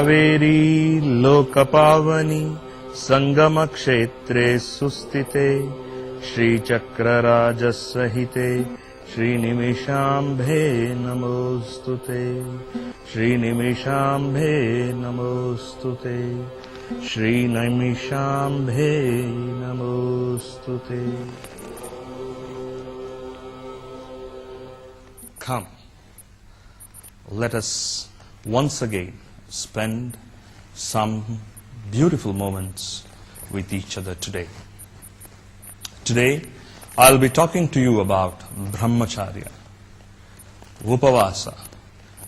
कावेरी लोकपावनी संगमक्षेत्रे सुस्थिते श्रीचक्रराजसहिते श्रीनिमिषाम्भे नमोस्तुते श्रीनिमिषाम्भे नमोस्तुते श्रीनिमिषाम्भे नमोस्तुते. Come, let us once again spend some beautiful moments with each other today. Today, I'll be talking to you about Brahmacharya, Upavasa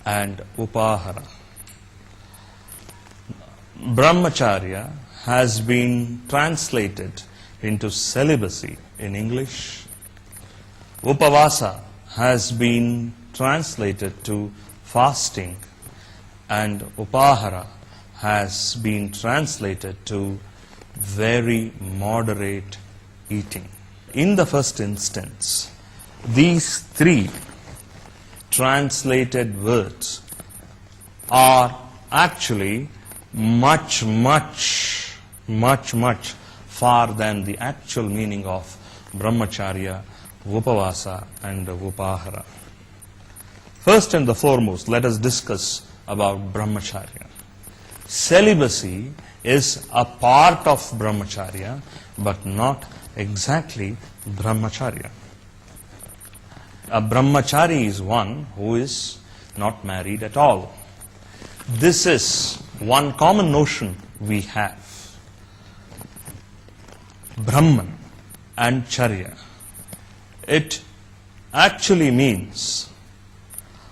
and Upahara. Brahmacharya has been translated into celibacy in English. Upavasa has been translated to fasting, and Upahara has been translated to very moderate eating. In the first instance, these three translated words are actually much far than the actual meaning of Brahmacharya, Upavasa and Upahara. First and the foremost, let us discuss about Brahmacharya. Celibacy is a part of Brahmacharya, but not exactly Brahmacharya. A Brahmachari is one who is not married at all. This is one common notion we have. Brahman and Charya. It actually means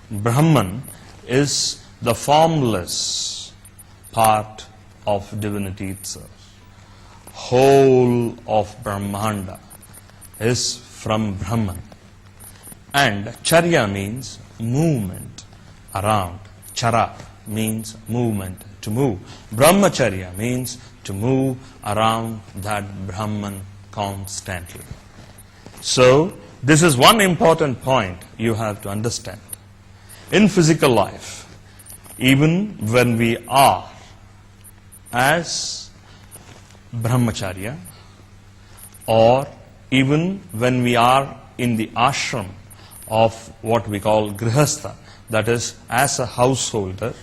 Brahman is the formless part of divinity itself. Whole of Brahmanda is from Brahman. And Charya means movement around. Chara means movement, to move. Brahmacharya means to move around that Brahman constantly. So, this is one important point you have to understand. In physical life, even when we are as Brahmacharya, or even when we are in the ashram of what we call Grihastha, that is, as a householder,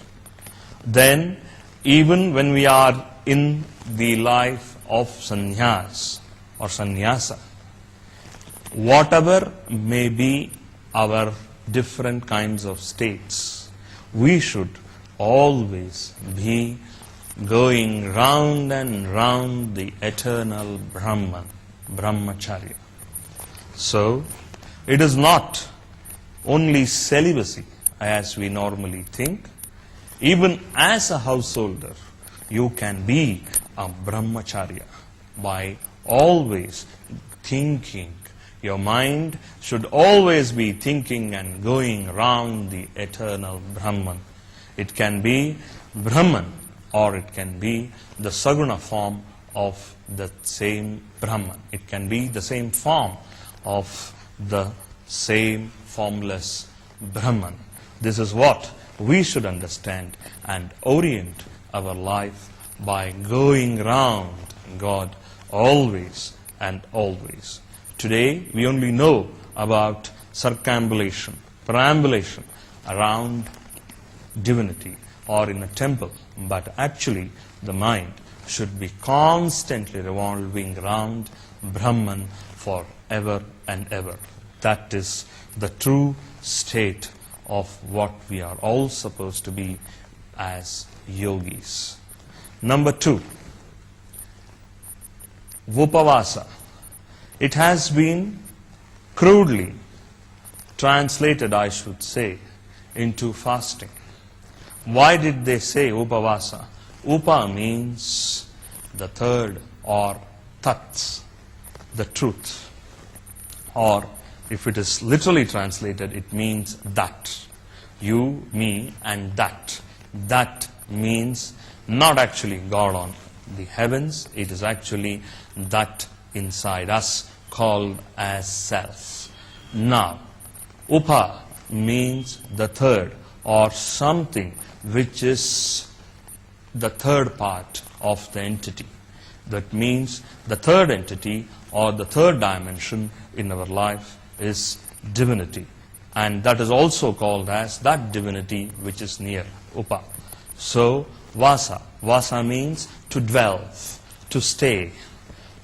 then even when we are in the life of sannyas or sannyasa, whatever may be our different kinds of states, we should always be going round and round the eternal Brahman, Brahmacharya. So, it is not only celibacy as we normally think. Even as a householder, you can be a Brahmacharya by always thinking. Your mind should always be thinking and going round the eternal Brahman. It can be Brahman, or it can be the Saguna form of the same Brahman. It can be the same form of the same formless Brahman. This is what we should understand and orient our life by going round God always and always. Today, we only know about circumambulation, perambulation around divinity or in a temple, but actually the mind should be constantly revolving around Brahman forever and ever. That is the true state of what we are all supposed to be as yogis. Number 2, Upavasa. It has been crudely translated, I should say, into fasting. Why did they say Upavasa? Upa means the third, or tats, the truth. Or if it is literally translated, it means that. You, me, and that. That means not actually God on the heavens, it is actually that inside us called as self. Now, Upa means the third, or something which is the third part of the entity. That means the third entity or the third dimension in our life is divinity. And that is also called as that divinity which is near, upa. So, vasa. Vasa means to dwell, to stay.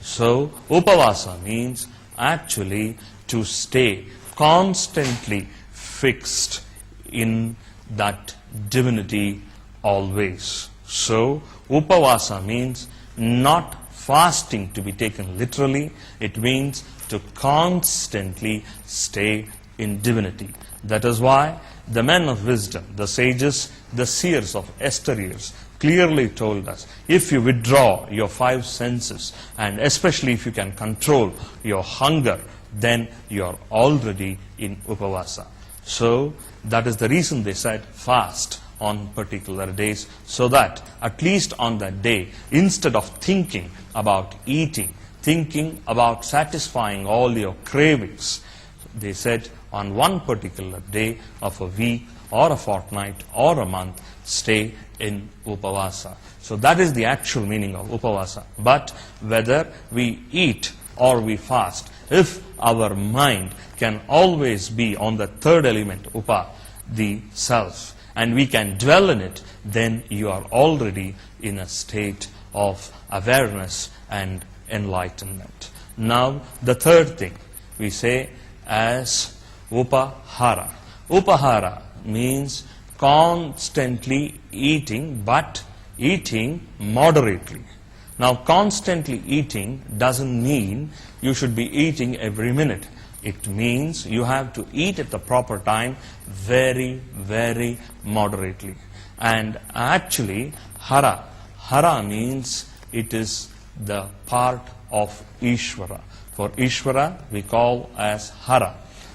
So, upavasa means actually to stay constantly fixed in that divinity always. So, upavasa means not fasting to be taken literally. It means to constantly stay in divinity. That is why the men of wisdom, the sages, the seers of yesteryears clearly told us, if you withdraw your five senses, and especially if you can control your hunger, then you are already in upavasa. So that is the reason they said fast on particular days, so that at least on that day, instead of thinking about eating, thinking about satisfying all your cravings, they said on one particular day of a week or a fortnight or a month, stay in upavasa. So that is the actual meaning of upavasa. But whether we eat or we fast, if our mind can always be on the third element, upa, the self, and we can dwell in it, then you are already in a state of awareness and enlightenment. Now, the third thing we say as upahara. Upahara means constantly eating, but eating moderately. Now, constantly eating doesn't mean you should be eating every minute. It means you have to eat at the proper time, very, very moderately. And actually, hara means it is the part of Ishvara. For Ishvara, we call as hara.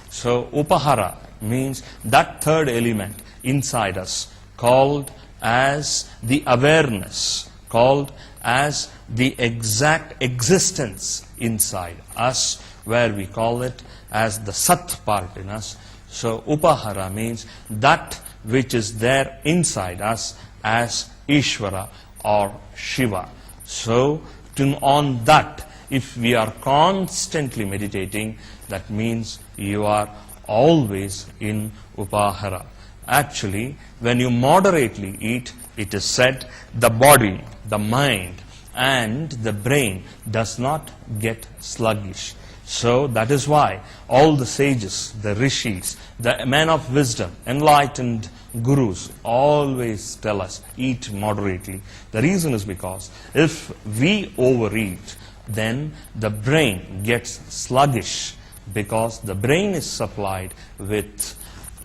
So, upahara means that third element inside us, called as the awareness, called as the exact existence inside us, where we call it as the sat part in us. So, upahara means that which is there inside us as Ishvara or Shiva. So, on that, if we are constantly meditating, that means you are always in upahara. Actually, when you moderately eat, it is said the body, the mind, and the brain does not get sluggish. So that is why all the sages, the rishis, the men of wisdom, enlightened gurus always tell us, eat moderately. The reason is because if we overeat, then the brain gets sluggish, because the brain is supplied with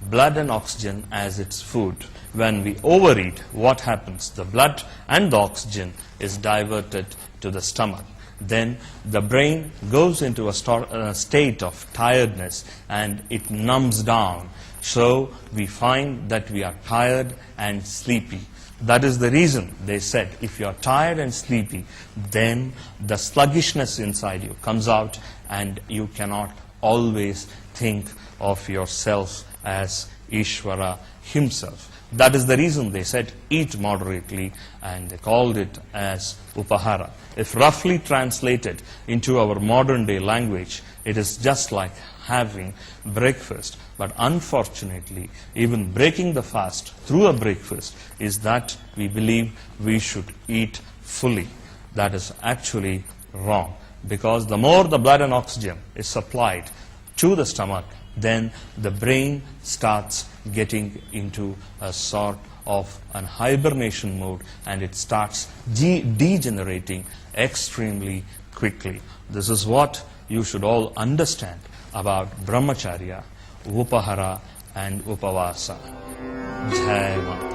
blood and oxygen as its food. When we overeat, what happens? The blood and the oxygen is diverted to the stomach. Then the brain goes into a state of tiredness and it numbs down. So we find that we are tired and sleepy. That is the reason they said, if you are tired and sleepy, then the sluggishness inside you comes out and you cannot always think of yourself as Ishvara himself. That is the reason they said, eat moderately, and they called it as upahara. If roughly translated into our modern day language, it is just like having breakfast. But unfortunately, even breaking the fast through a breakfast is that we believe we should eat fully. That is actually wrong, because the more the blood and oxygen is supplied to the stomach, then the brain starts getting into a sort of an hibernation mode, and it starts degenerating extremely quickly. This is what you should all understand about Brahmacharya, Upahara and Upavasa. Jai Mata.